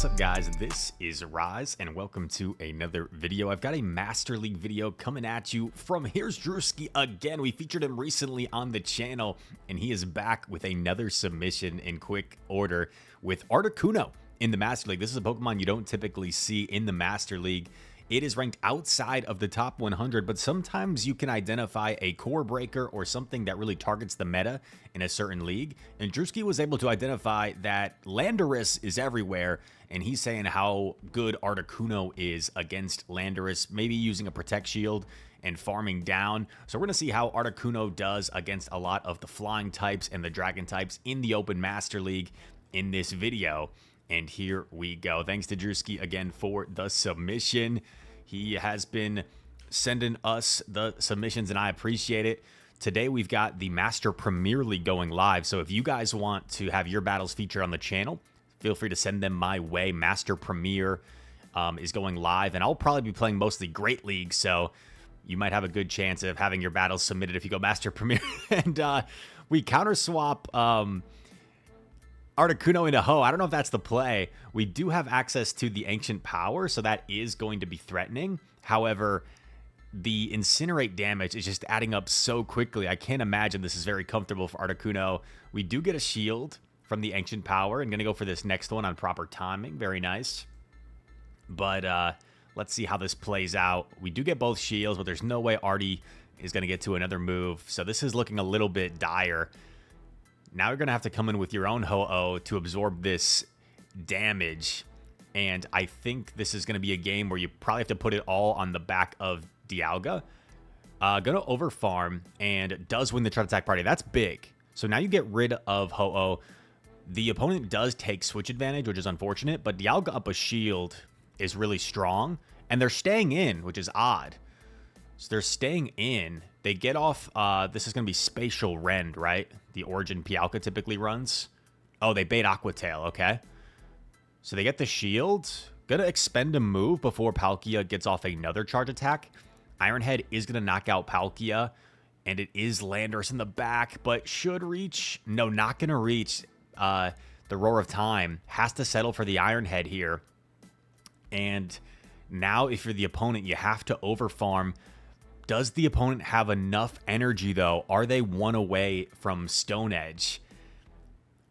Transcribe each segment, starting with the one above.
What's up, guys? This is Rise and welcome to another video. I've got a Master League video coming at you from Here's Drewski again. We featured him recently on the channel and he is back with another submission in quick order with Articuno in the Master League. This is a Pokemon you don't typically see in the Master League. It is ranked outside of the top 100, but sometimes you can identify a core breaker or something that really targets the meta in a certain league. And Drewski was able to identify that Landorus is everywhere, and he's saying how good Articuno is against Landorus, maybe using a Protect Shield and farming down. So we're going to see how Articuno does against a lot of the flying types and the dragon types in the Open Master League in this video. And here we go. Thanks to Drewski again for the submission. He has been sending us the submissions and I appreciate it. Today we've got the Master Premier League going live. So if you guys want to have your battles featured on the channel, feel free to send them my way. Master Premier is going live and I'll probably be playing mostly Great League. So you might have a good chance of having your battles submitted if you go Master Premier. And we counter swap Articuno into Ho. I don't know if that's the play. We do have access to the Ancient Power, so that is going to be threatening. However, the Incinerate damage is just adding up so quickly. I can't imagine this is very comfortable for Articuno. We do get a shield from the Ancient Power. I'm going to go for this next one on proper timing. Very nice. But let's see how this plays out. We do get both shields, but there's no way Artie is going to get to another move. So this is looking a little bit dire. Now you're going to have to come in with your own Ho-Oh to absorb this damage. And I think this is going to be a game where you probably have to put it all on the back of Dialga. Going to overfarm and does win the Trap Attack Party. That's big. So now you get rid of Ho-Oh. The opponent does take switch advantage, which is unfortunate. But Dialga up a shield is really strong. And they're staying in, which is odd. So they're staying in. They get off, this is going to be Spatial Rend, right? The Origin Pialka typically runs. Oh, they bait Aqua Tail, okay. So they get the shield. Gonna expend a move before Palkia gets off another charge attack. Iron Head is gonna knock out Palkia. And it is Landorus in the back, but should reach. No, not gonna reach. The Roar of Time has to settle for the Iron Head here. And now if you're the opponent, you have to overfarm. Does the opponent have enough energy, though? Are they one away from Stone Edge?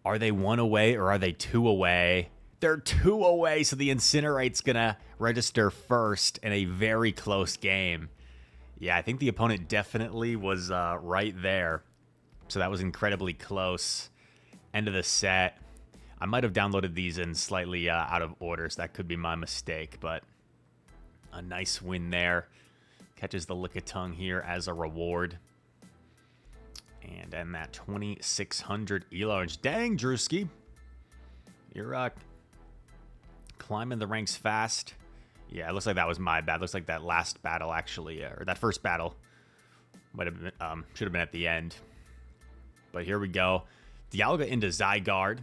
Are they one away or are they two away? They're two away, so the Incinerate's going to register first in a very close game. Yeah, I think the opponent definitely was right there. So that was incredibly close. End of the set. I might have downloaded these in slightly out of order, so that could be my mistake, but a nice win there. Catches the Lickitung here as a reward. And then that 2,600 elo. Dang, Drewski. You're climbing the ranks fast. Yeah, it looks like that was my bad. Looks like that last battle actually, or that first battle might have been, should have been at the end. But here we go. Dialga into Zygarde.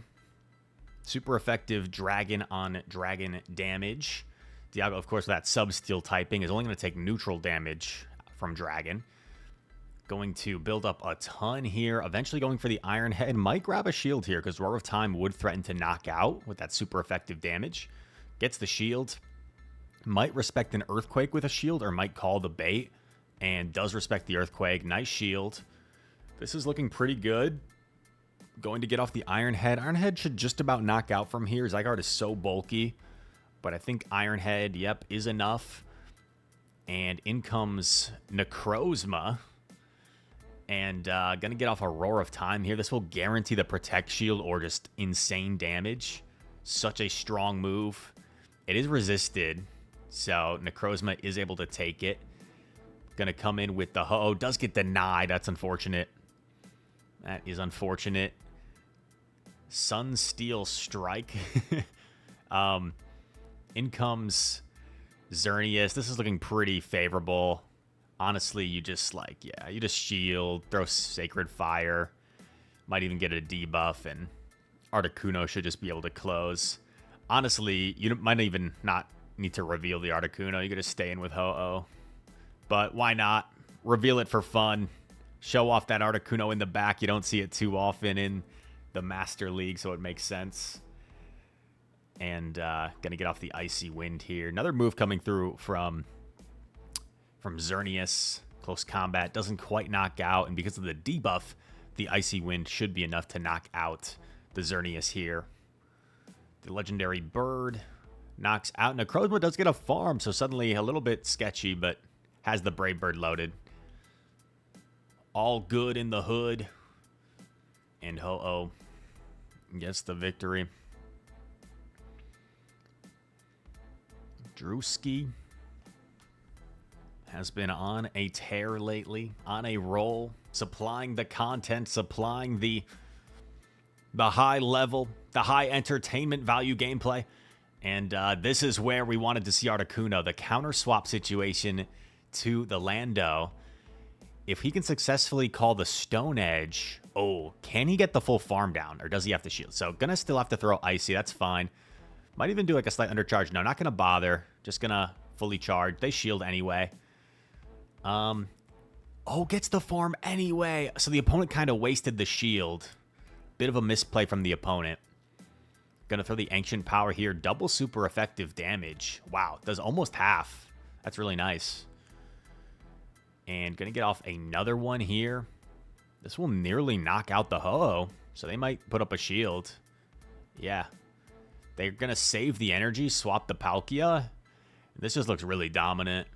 Super effective dragon on dragon damage. Dialga, of course, with that sub-steel typing, is only going to take neutral damage from Dragon. Going to build up a ton here. Eventually going for the Iron Head. Might grab a shield here because Roar of Time would threaten to knock out with that super effective damage. Gets the shield. Might respect an Earthquake with a shield or might call the bait. And does respect the Earthquake. Nice shield. This is looking pretty good. Going to get off the Iron Head. Iron Head should just about knock out from here. Zygarde is so bulky. But I think Iron Head, yep, is enough. And in comes Necrozma. And going to get off a Roar of Time here. This will guarantee the Protect Shield or just insane damage. Such a strong move. It is resisted. So Necrozma is able to take it. Going to come in with the Ho-Oh. Does get denied. That's unfortunate. That is unfortunate. Sunsteel Strike. In comes Xerneas. This is looking pretty favorable. Honestly, you just you just shield, throw Sacred Fire. Might even get a debuff, and Articuno should just be able to close. Honestly, you might even not need to reveal the Articuno. You could just stay in with Ho-Oh. But why not? Reveal it for fun. Show off that Articuno in the back. You don't see it too often in the Master League, so it makes sense. And gonna get off the Icy Wind here. Another move coming through from Xerneas. Close combat doesn't quite knock out, and because of the debuff, the Icy Wind should be enough to knock out the Xerneas here. The legendary bird knocks out. Necrozma does get a farm, so suddenly a little bit sketchy, but has the Brave Bird loaded. All good in the hood. And Ho-Oh gets the victory. Drewski has been on a tear lately, on a roll, supplying the content, supplying the high level, the high entertainment value gameplay. And this is where we wanted to see Articuno, the counter swap situation to the Lando. If he can successfully call the Stone Edge, oh, can he get the full farm down, or does he have to shield? So gonna still have to throw Icy, that's fine. Might even do like a slight undercharge. No, not gonna bother. Just gonna fully charge. They shield anyway. Oh, gets the farm anyway. So the opponent kind of wasted the shield. Bit of a misplay from the opponent. Gonna throw the Ancient Power here. Double super effective damage. Wow, does almost half. That's really nice. And gonna get off another one here. This will nearly knock out the Ho-Oh. So they might put up a shield. Yeah. They're gonna save the energy, swap the Palkia. This just looks really dominant.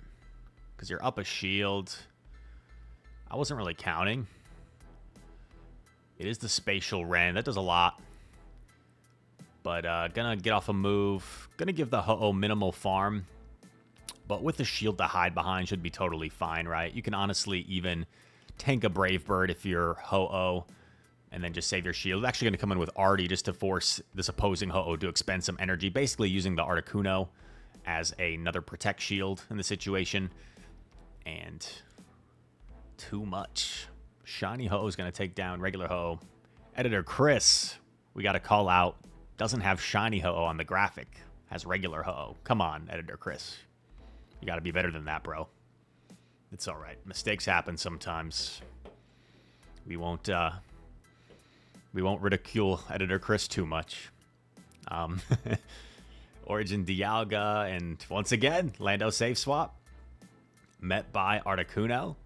Because you're up a shield. I wasn't really counting. It is the Spatial Ren. That does a lot. But gonna get off a move. Gonna give the Ho-Oh minimal farm. But with the shield to hide behind should be totally fine, right? You can honestly even tank a Brave Bird if you're Ho-Oh. And then just save your shield. It's actually going to come in with Artie just to force this opposing Ho-Oh to expend some energy. Basically using the Articuno as another protect shield in the situation. And too much. Shiny Ho-Oh is going to take down regular Ho-Oh. Editor Chris, we got to call out. Doesn't have Shiny Ho-Oh on the graphic. Has regular Ho-Oh. Come on, Editor Chris. You got to be better than that, bro. It's all right. Mistakes happen sometimes. We won't ridicule Editor Chris too much. Origin Dialga, and once again, Lando safe swap. Met by Articuno.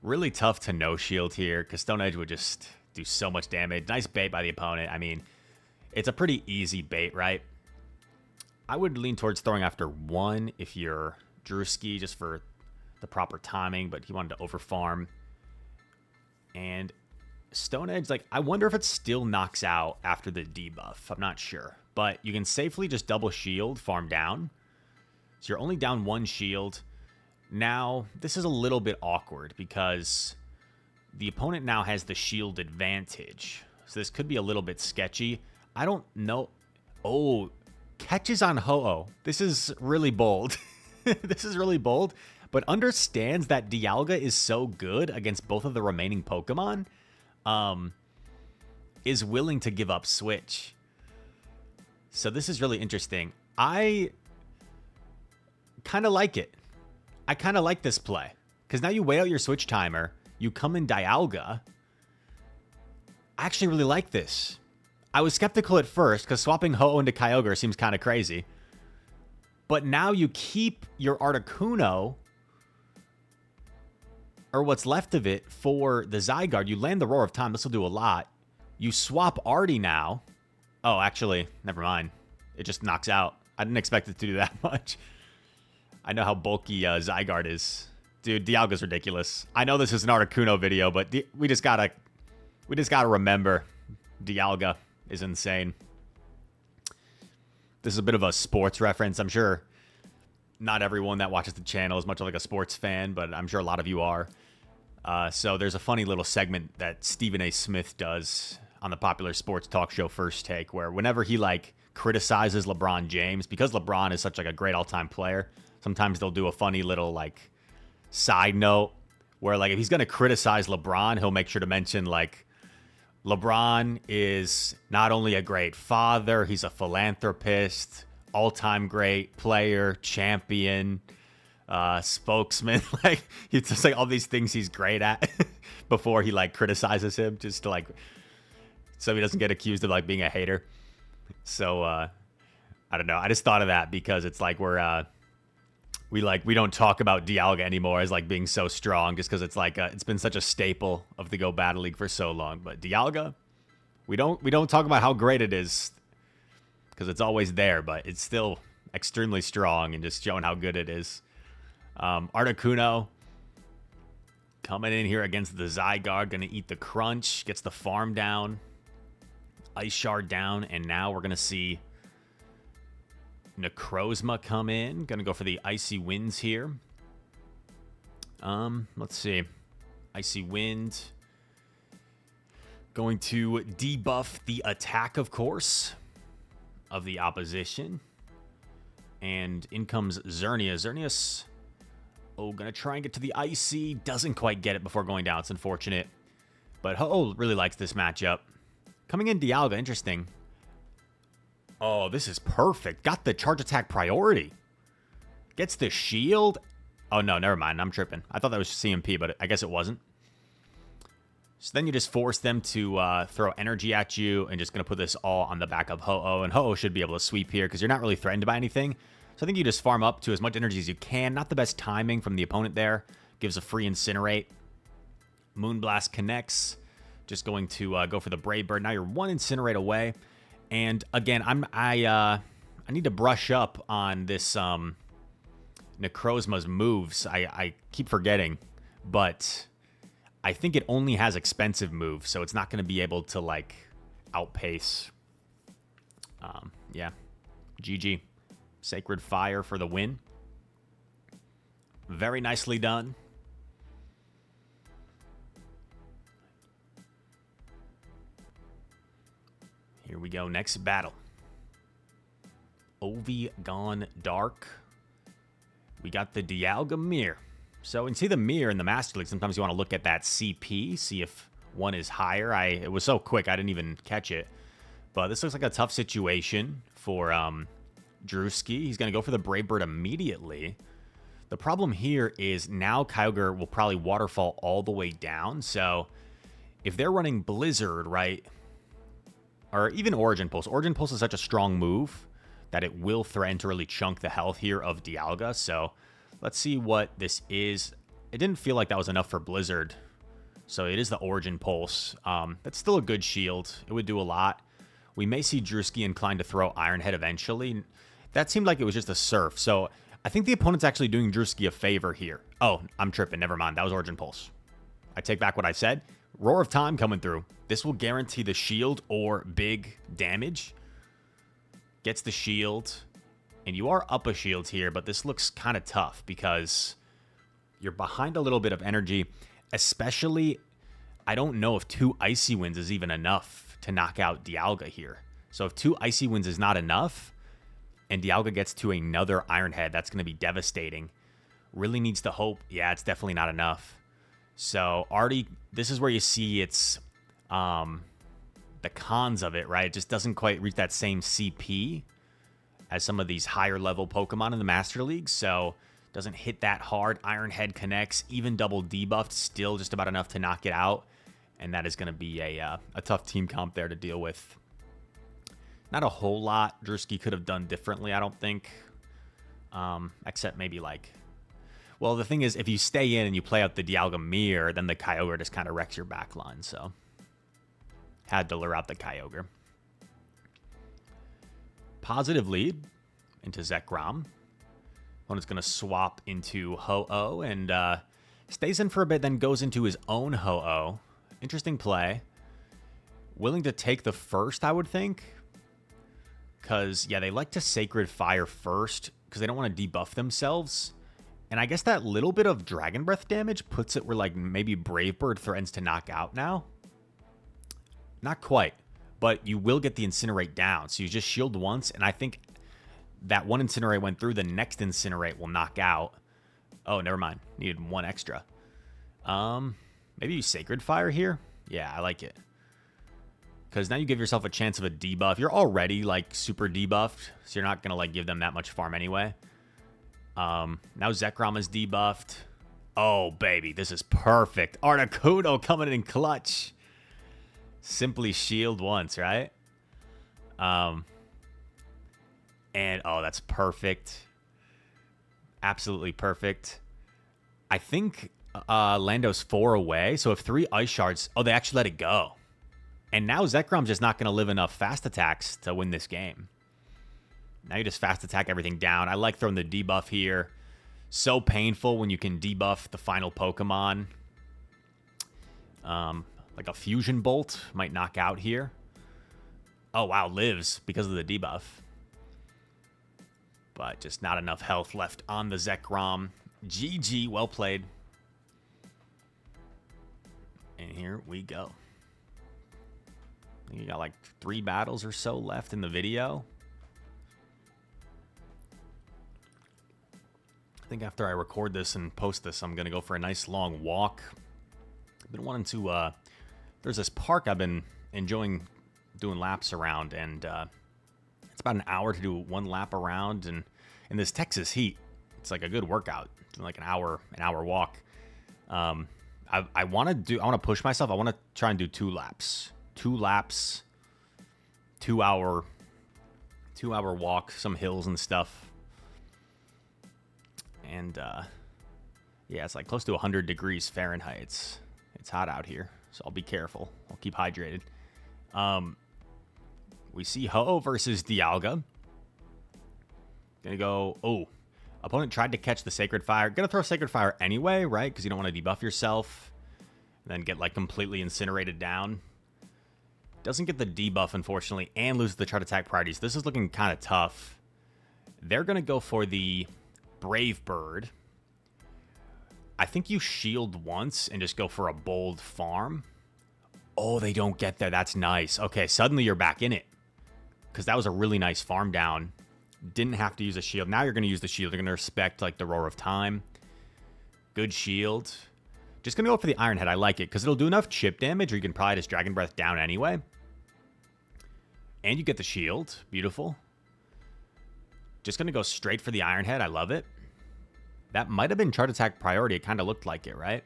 Really tough to no shield here, because Stone Edge would just do so much damage. Nice bait by the opponent. I mean, it's a pretty easy bait, right? I would lean towards throwing after one if you're Drewski, just for the proper timing, but he wanted to overfarm. And Stone Edge, like, I wonder if it still knocks out after the debuff. I'm not sure. But you can safely just double shield, farm down. So you're only down one shield. Now, this is a little bit awkward because the opponent now has the shield advantage. So this could be a little bit sketchy. I don't know. Oh, catches on Ho-Oh. This is really bold. This is really bold. But understands that Dialga is so good against both of the remaining Pokemon. Is willing to give up Switch. So this is really interesting. I kind of like it. I kind of like this play. Because now you wait out your Switch timer. You come in Dialga. I actually really like this. I was skeptical at first because swapping Ho-Oh into Kyogre seems kind of crazy. But now you keep your Articuno, or what's left of it, for the Zygarde. You land the Roar of Time. This will do a lot. You swap Artie now. Oh, actually, never mind. It just knocks out. I didn't expect it to do that much. I know how bulky Zygarde is. Dude, Dialga's ridiculous. I know this is an Articuno video, but we just gotta remember Dialga is insane. This is a bit of a sports reference. I'm sure not everyone that watches the channel is much like a sports fan, but I'm sure a lot of you are. So there's a funny little segment that Stephen A. Smith does on the popular sports talk show First Take, where whenever he criticizes LeBron James, because LeBron is such a great all-time player, sometimes they'll do a funny little side note where if he's going to criticize LeBron, he'll make sure to mention LeBron is not only a great father, he's a philanthropist, all-time great player, champion, spokesman. He's just all these things he's great at before he criticizes him, just to so he doesn't get accused of being a hater. So I don't know. I just thought of that because it's like we don't talk about Dialga anymore as like being so strong just because it's like it's been such a staple of the Go Battle League for so long. But Dialga, we don't talk about how great it is because it's always there, but it's still extremely strong and just showing how good it is. Articuno coming in here against the Zygarde, gonna eat the crunch, gets the farm down, Ice Shard down, and now we're gonna see Necrozma come in. Gonna go for the Icy Winds here. Let's see. Icy Wind. Going to debuff the attack, of course, of the opposition. And in comes Xerneas. Xerneas, gonna try and get to the Icy. Doesn't quite get it before going down. It's unfortunate. But Ho-Oh really likes this matchup. Coming in Dialga, interesting. Oh, this is perfect. Got the charge attack priority. Gets the shield. Oh, no, never mind. I'm tripping. I thought that was CMP, but I guess it wasn't. So then you just force them to throw energy at you and just going to put this all on the back of Ho-Oh. And Ho-Oh should be able to sweep here because you're not really threatened by anything. So I think you just farm up to as much energy as you can. Not the best timing from the opponent there. Gives a free Incinerate. Moonblast connects. Just going to go for the Brave Bird. Now you're one Incinerate away. And again, I need to brush up on this Necrozma's moves. I keep forgetting, but I think it only has expensive moves, so it's not going to be able to like outpace. Yeah, GG. Sacred Fire for the win. Very nicely done. Here we go. Next battle. Ovi Gone Dark. We got the Dialga Mirror. So, and see the mirror in the Master League. Sometimes you want to look at that CP, see if one is higher. It was so quick, I didn't even catch it. But this looks like a tough situation for Drewski. He's going to go for the Brave Bird immediately. The problem here is now Kyogre will probably waterfall all the way down. So, if they're running Blizzard, right? Or even Origin Pulse. Origin Pulse is such a strong move that it will threaten to really chunk the health here of Dialga. So let's see what this is. It didn't feel like that was enough for Blizzard. So it is the Origin Pulse. That's still a good shield. It would do a lot. We may see Drewski inclined to throw Iron Head eventually. That seemed like it was just a Surf. So I think the opponent's actually doing Drewski a favor here. Oh, I'm tripping. Never mind. That was Origin Pulse. I take back what I said. Roar of Time coming through. This will guarantee the shield or big damage. Gets the shield. And you are up a shield here, but this looks kind of tough because you're behind a little bit of energy. Especially, I don't know if 2 Icy Winds is even enough to knock out Dialga here. So if 2 Icy Winds is not enough, and Dialga gets to another Iron Head, that's going to be devastating. Really needs to hope. Yeah, it's definitely not enough. So already, this is where you see it's the cons of it, right? It just doesn't quite reach that same CP as some of these higher level Pokemon in the Master League. So doesn't hit that hard. Iron Head connects, even double debuffed, still just about enough to knock it out. And that is going to be a tough team comp there to deal with. Not a whole lot Drewski could have done differently, I don't think. Except maybe like... Well, the thing is, if you stay in and you play out the Dialga Mirror, then the Kyogre just kind of wrecks your backline, so... Had to lure out the Kyogre. Positive lead into Zekrom. Opponent's going to swap into Ho-Oh and stays in for a bit, then goes into his own Ho-Oh. Interesting play. Willing to take the first, I would think. Because, yeah, they like to Sacred Fire first because they don't want to debuff themselves. And I guess that little bit of Dragon Breath damage puts it where, like, maybe Brave Bird threatens to knock out now. Not quite. But you will get the Incinerate down. So you just shield once, and I think that one Incinerate went through. The next Incinerate will knock out. Oh, never mind. Needed one extra. Maybe you Sacred Fire here? Yeah, I like it. Because now you give yourself a chance of a debuff. You're already, like, super debuffed, so you're not going to, like, give them that much farm anyway. Now Zekrom is debuffed. Oh, baby, this is perfect. Articuno coming in clutch. Simply shield once, right? And, oh, that's perfect. Absolutely perfect. I think Lando's 4 away. So if 3 Ice Shards... Oh, they actually let it go. And now Zekrom's just not going to live enough fast attacks to win this game. Now you just fast attack everything down. I like throwing the debuff here. So painful when you can debuff the final Pokemon. Like a Fusion Bolt might knock out here. Oh, wow, lives because of the debuff. But just not enough health left on the Zekrom. GG, well played. And here we go. I think you got like 3 battles or so left in the video. I think after I record this and post this, I'm going to go for a nice long walk. I've been wanting to... there's this park I've been enjoying doing laps around, and it's about an hour to do 1 lap around, and in this Texas heat, it's like a good workout. It's like an hour walk. I want to push myself. I want to try and do 2 laps. 2 laps, 2 hour walk, some hills and stuff. And yeah, it's like close to 100 degrees Fahrenheit. It's hot out here, so I'll be careful. I'll keep hydrated. We see Ho-Oh versus Dialga. Gonna go... Oh, opponent tried to catch the Sacred Fire. Gonna throw Sacred Fire anyway, right? Because you don't want to debuff yourself. And then get, like, completely incinerated down. Doesn't get the debuff, unfortunately, and loses the Chart Attack priorities. This is looking kind of tough. They're gonna go for the Brave Bird. I think you shield once and just go for a bold farm. Oh, they don't get there. That's nice. Okay, suddenly you're back in it. Because that was a really nice farm down. Didn't have to use a shield. Now you're going to use the shield. You're going to respect, like, the Roar of Time. Good shield. Just going to go for the Iron Head. I like it because it'll do enough chip damage, or you can probably just Dragon Breath down anyway. And you get the shield. Beautiful. Just going to go straight for the Iron Head. I love it. That might have been Chart Attack priority. It kind of looked like it, right?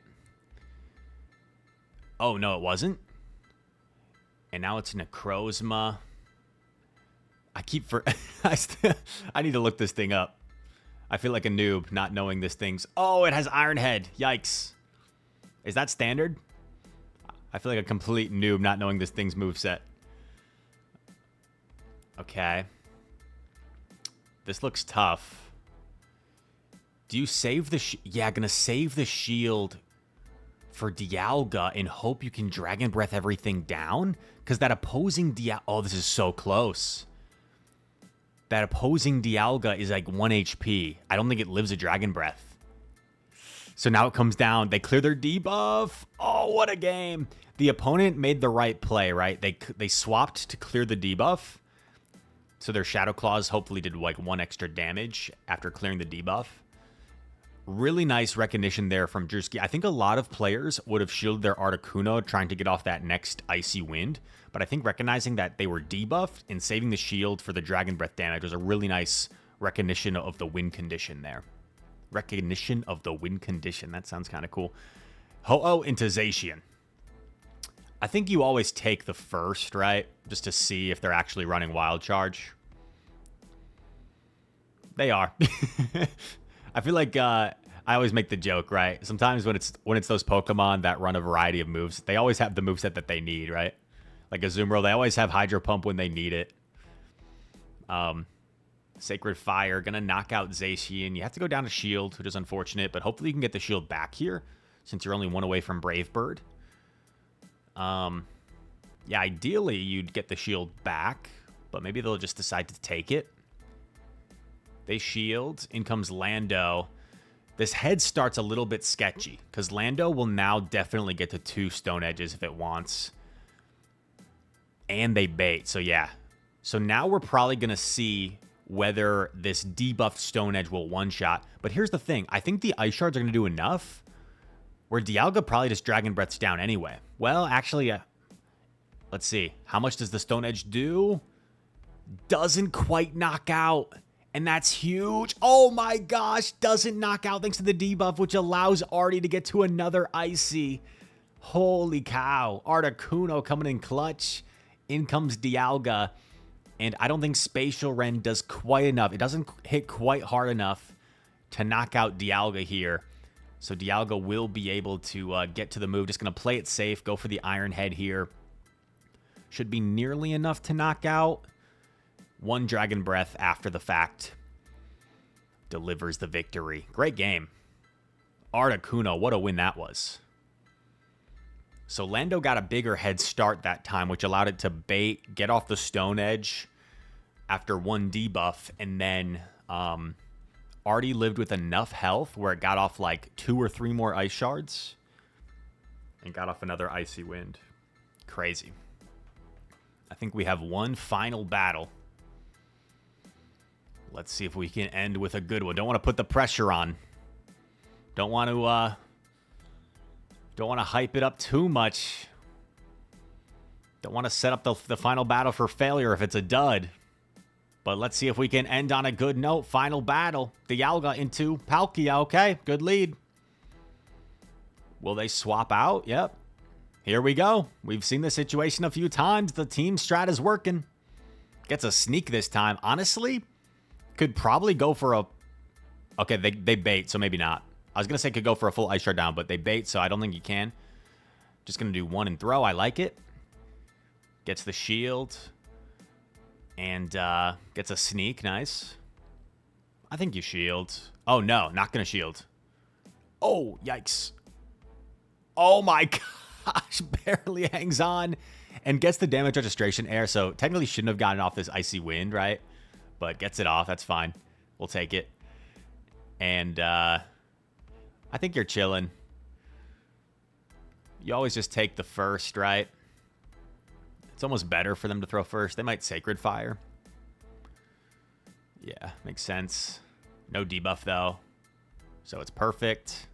Oh, no, it wasn't. And now it's Necrozma. I need to look this thing up. I feel like a noob not knowing this thing's... Oh, it has Iron Head. Yikes. Is that standard? I feel like a complete noob not knowing this thing's moveset. Okay. This looks tough. Do you save the... Yeah, gonna save the shield for Dialga and hope you can Dragon Breath everything down? Because that opposing Dialga... Oh, this is so close. That opposing Dialga is like 1 HP. I don't think it lives a Dragon Breath. So now it comes down. They clear their debuff. Oh, what a game. The opponent made the right play, right? They swapped to clear the debuff. So their Shadow Claws hopefully did like 1 extra damage after clearing the debuff. Really nice recognition there from Drewski. I think a lot of players would have shielded their Articuno trying to get off that next Icy Wind. But I think recognizing that they were debuffed and saving the shield for the Dragon Breath damage was a really nice recognition of the win condition there. Recognition of the win condition. That sounds kind of cool. Ho-Oh into Zacian. I think you always take the first, right? Just to see if they're actually running Wild Charge. They are. I feel like I always make the joke, right? Sometimes when it's those Pokemon that run a variety of moves, they always have the moveset that they need, right? Like Azumarill, they always have Hydro Pump when they need it. Sacred Fire, gonna knock out Zacian. You have to go down to Shield, which is unfortunate, but hopefully you can get the Shield back here, since you're only 1 away from Brave Bird. Yeah, ideally you'd get the Shield back, but maybe they'll just decide to take it. They shield. In comes Lando. This head start's a little bit sketchy, because Lando will now definitely get to 2 Stone Edges if it wants. And they bait, so yeah. So now we're probably going to see whether this debuffed Stone Edge will one-shot. But here's the thing. I think the Ice Shards are going to do enough where Dialga probably just Dragon Breaths down anyway. Well, actually, let's see. How much does the Stone Edge do? Doesn't quite knock out. And that's huge. Oh my gosh. Doesn't knock out thanks to the debuff, which allows Artie to get to another Icy. Holy cow. Articuno coming in clutch. In comes Dialga. And I don't think Spatial Rend does quite enough. It doesn't hit quite hard enough to knock out Dialga here. So Dialga will be able to get to the move. Just going to play it safe. Go for the Iron Head here. Should be nearly enough to knock out. One Dragon Breath after the fact delivers the victory. Great game. Articuno, what a win that was. So Lando got a bigger head start that time, which allowed it to bait, get off the Stone Edge after one debuff, and then Artie lived with enough health where it got off like 2 or 3 more Ice Shards and got off another Icy Wind. Crazy. I think we have one final battle. Let's see if we can end with a good one. Don't want to put the pressure on. Don't want to hype it up too much. Don't want to set up the final battle for failure if it's a dud. But let's see if we can end on a good note. Final battle. Dialga into Palkia. Okay, good lead. Will they swap out? Yep. Here we go. We've seen this situation a few times. The team strat is working. Gets a sneak this time. Honestly, could probably go for a... Okay, they bait, so maybe not. I was going to say could go for a full Ice Shard down, but they bait, so I don't think you can. Just going to do one and throw. I like it. Gets the shield. And gets a sneak. Nice. I think you shield. Oh, no. Not going to shield. Oh, yikes. Oh, my gosh. Barely hangs on. And gets the damage registration air. So technically shouldn't have gotten off this Icy Wind, right? But gets it off. That's fine. We'll take it. And I think you're chilling. You always just take the first, right? It's almost better for them to throw first. They might Sacred Fire. Yeah, makes sense. No debuff, though. So it's perfect.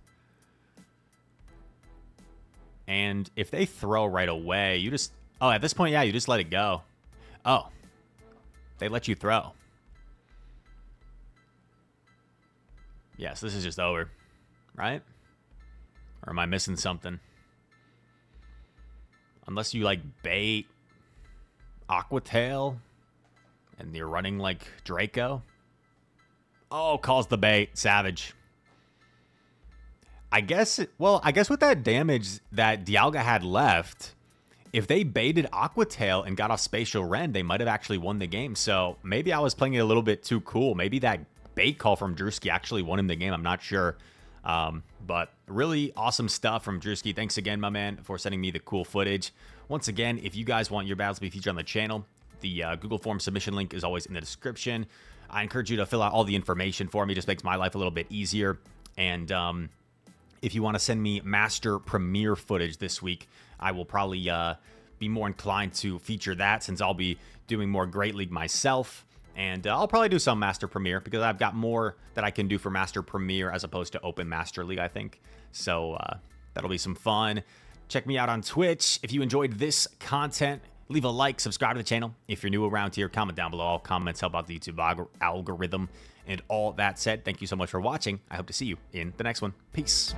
And if they throw right away, you just... Oh, at this point, yeah, you just let it go. Oh. They let you throw. Yes, this is just over. Right? Or am I missing something? Unless you, like, bait Aqua Tail and you're running like Draco. Oh, calls the bait. Savage. I guess with that damage that Dialga had left, if they baited Aqua Tail and got off Spatial Rend, they might have actually won the game. So maybe I was playing it a little bit too cool. Maybe that bait call from Drewski actually won him the game. I'm not sure. But really awesome stuff from Drewski. Thanks again, my man, for sending me the cool footage. Once again, if you guys want your battles to be featured on the channel, the Google Form submission link is always in the description. I encourage you to fill out all the information for me. It just makes my life a little bit easier. And if you want to send me Master Premiere footage this week, I will probably be more inclined to feature that since I'll be doing more Great League myself. And I'll probably do some Master Premiere because I've got more that I can do for Master Premiere as opposed to Open Master League, I think. So that'll be some fun. Check me out on Twitch. If you enjoyed this content, leave a like, subscribe to the channel. If you're new around here, comment down below. All comments help out the YouTube algorithm. And all that said, thank you so much for watching. I hope to see you in the next one. Peace.